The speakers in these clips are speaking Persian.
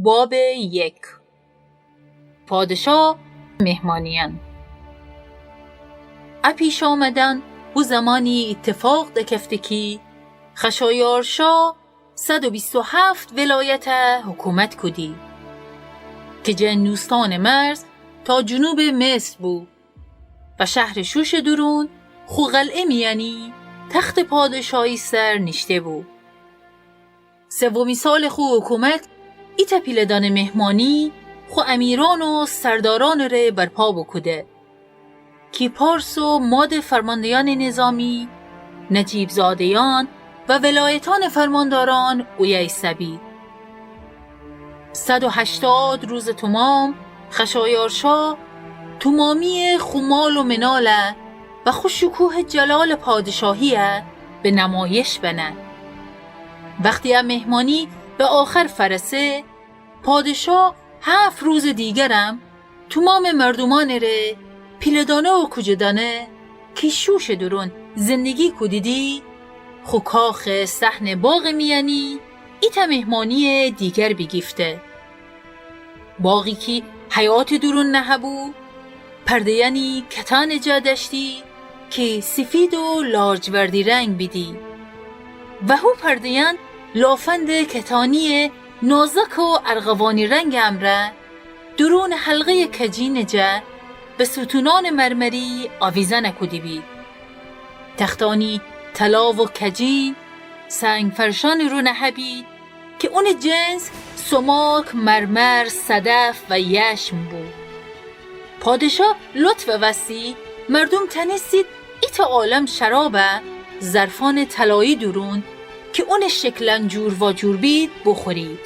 باب 1. پادشاه مهمانیان. اپیش آمدن او زمانی اتفاق دکفته کی خشایارشا 127 ولایت حکومت کدی که جنوستان مرز تا جنوب مصر بود و شهر شوش درون خو قلعه میانی تخت پادشاهی سر نشته بود. 3 سال خو حکومت ایتا پیلدان مهمانی خو امیران و سرداران ره برپا بکده کی پارس و ماد فرماندهان نظامی، نجیب زادیان و ولایتان فرمانداران اویه سبید. 180 روز تمام خشایارشا تمامی خمال و مناله و خوشکوه جلال پادشاهیه به نمایش بنه. وقتی هم مهمانی به آخر فرسه پادشاه 7 روز دیگرم تمام مردمان ره پیلدانه و کجدانه که شوش درون زندگی کدیدی خو کاخ صحن باغ میانی ایتا مهمانی دیگر بگیفته. باقی که حیات درون نهبو پرده یعنی کتان جادشتی که سفید و لاجوردی رنگ بیدی و هو پرده یعن لافند کتانی نازک و ارغوانی رنگ امره درون حلقه کجین جه به ستونان مرمری آویزه کدی بید. تختانی طلا و کجین سنگ فرشان رو نهبید که اون جنس سماک، مرمر، صدف و یشم بود. پادشاه لطف وسیع مردم تنستید ایتا عالم شرابه ظرفان طلایی درون که اون شکلن جور و جور بید بخورید.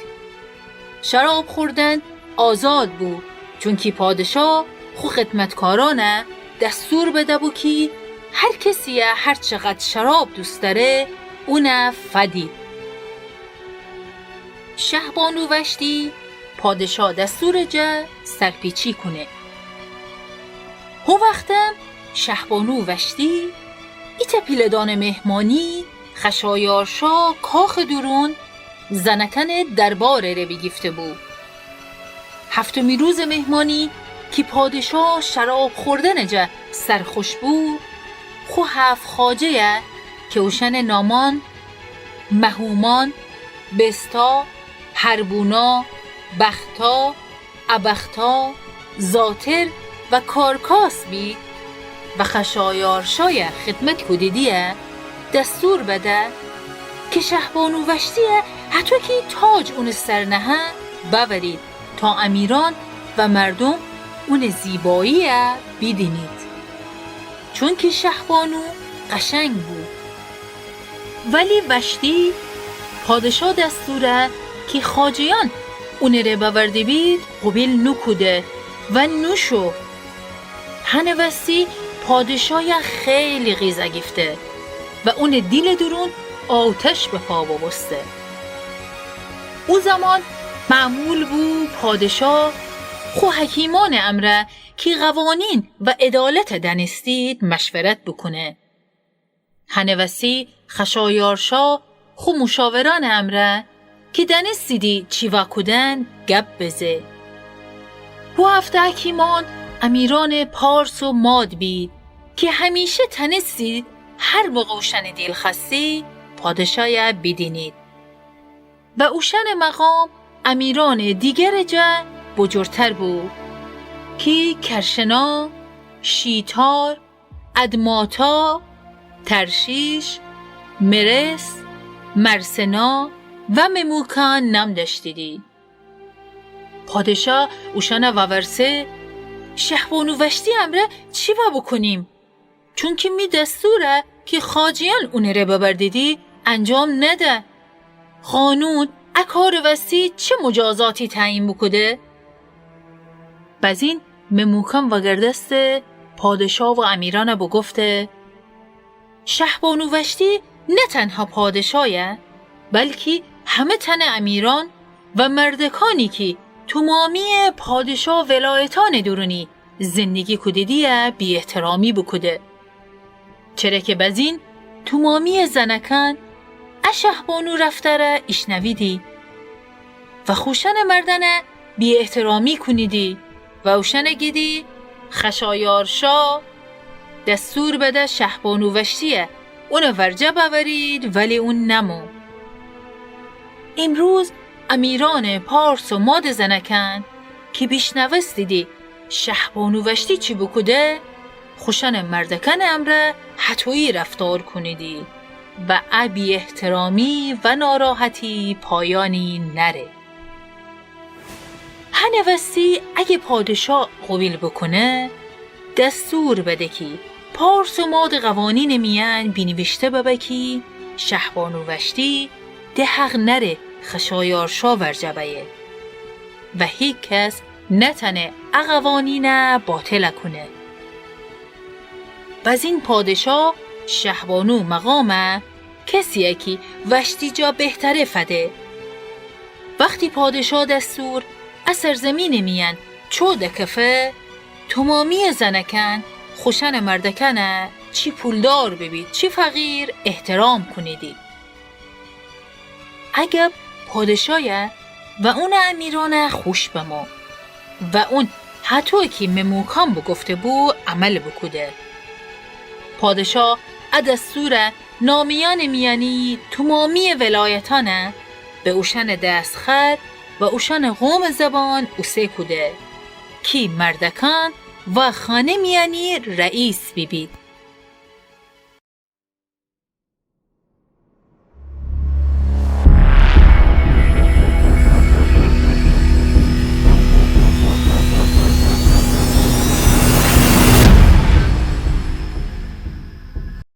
شراب خوردن آزاد بود چون که پادشاه خو خدمتکارانه دستور بده بود که هر کسی هر چقدر شراب دوست داره اونه فدید. شهبانو وشتی پادشاه دستور جه سرپیچی کنه. هو وقتم شهبانو وشتی ایتا پیلدان مهمانی خشایارشا کاخ درون زنکن دربار ره بگیفته بود. 7 روز مهمانی که پادشاه شراب خوردن جه سرخوش بود خو 7 خواجه که اوشن نامان، مهومان، بستا، هربونا، بختا، ابختا، زاتر و کارکاس بید و خشایارشای خدمت کدیدیه دستور بده که شهبانو وشتیه حتی که تاج اون سر نهه ببرید تا امیران و مردم اون زیباییه بیدینید چون که شهبانو قشنگ بود. ولی وشتی پادشاه دستوره که خاجیان اون ره بورده بید قبیل نکوده و نوشو. هنوستی پادشاه خیلی غیزه گفته و اون دیل درون آتش به پا بسته. او زمان معمول بود پادشاه خو حکیمان امره که قوانین و عدالت دنستید مشورت بکنه. هنوسی خشایارشا خو مشاوران امره که دنستیدی چی وکودن گپ بزه. هو 7 حکیمان امیران پارس و ماد بید که همیشه تنستید هر موقع اوشن دیل خستی پادشاه بدینید و اوشن مقام امیران دیگر جه بجرتر بود که کرشنا، شیتار، ادماتا، ترشیش، مرس، مرسنا و مموکان نام داشتیدی. پادشاه اوشن وورسه شهبانو وشتی امره چی با بکنیم؟ چون که می دستوره که خاجیان اونه ره ببردیدی انجام نده. قانون اکار وستی چه مجازاتی تعیین بکده؟ بزین مموکان وگردست پادشاه و امیران بگفته شهبانو وشتی نه تنها پادشاهه بلکه همه تن امیران و مردکانی که تمامی پادشاه ولایتان درونی زندگی کدیدیه بی احترامی بکده. چرا که بزین تمامی زنکان شهبانو رفتره اشنویدی. و خوشن مردنه بی احترامی کنیدی و اوشن گیدی خشایارشا دستور بده شهبانو وشتیه اون ورجه بورید ولی اون نمو. امروز امیران پارس و ماد زنکن که بیشنوست دیدی شهبانو وشتی چی بکده خوشن مردکن امره حتویی رفتار کنیدی و بی احترامی و ناراحتی پایانی نره. هنوستی اگه پادشاه قبیل بکنه دستور بده کی پارس و ماد قوانین میان بینوشته ببکی شهبانو وشتی ده حق نره خشایارشا ورجبه و هیچ کس نتنه قوانین باطل کنه. باز این پادشاه شهبانو مقامه کسیه که وشتی جا بهتره فده. وقتی پادشاه دستور اثر زمین میان چو دکفه تمامی زنکن خوشن مردکنه چی پولدار ببید چی فقیر احترام کنیدی. اگه پادشاهه و اون امیرانه خوش بمو و اون حتی که مموکان بگفته بو عمل بکوده. پادشاه دستور نامیان میانی تمامی ولایتانه به اوشن دستخط و اوشن قوم زبان اوسه کوده کی مردکان و خانه میانی رئیس ببید.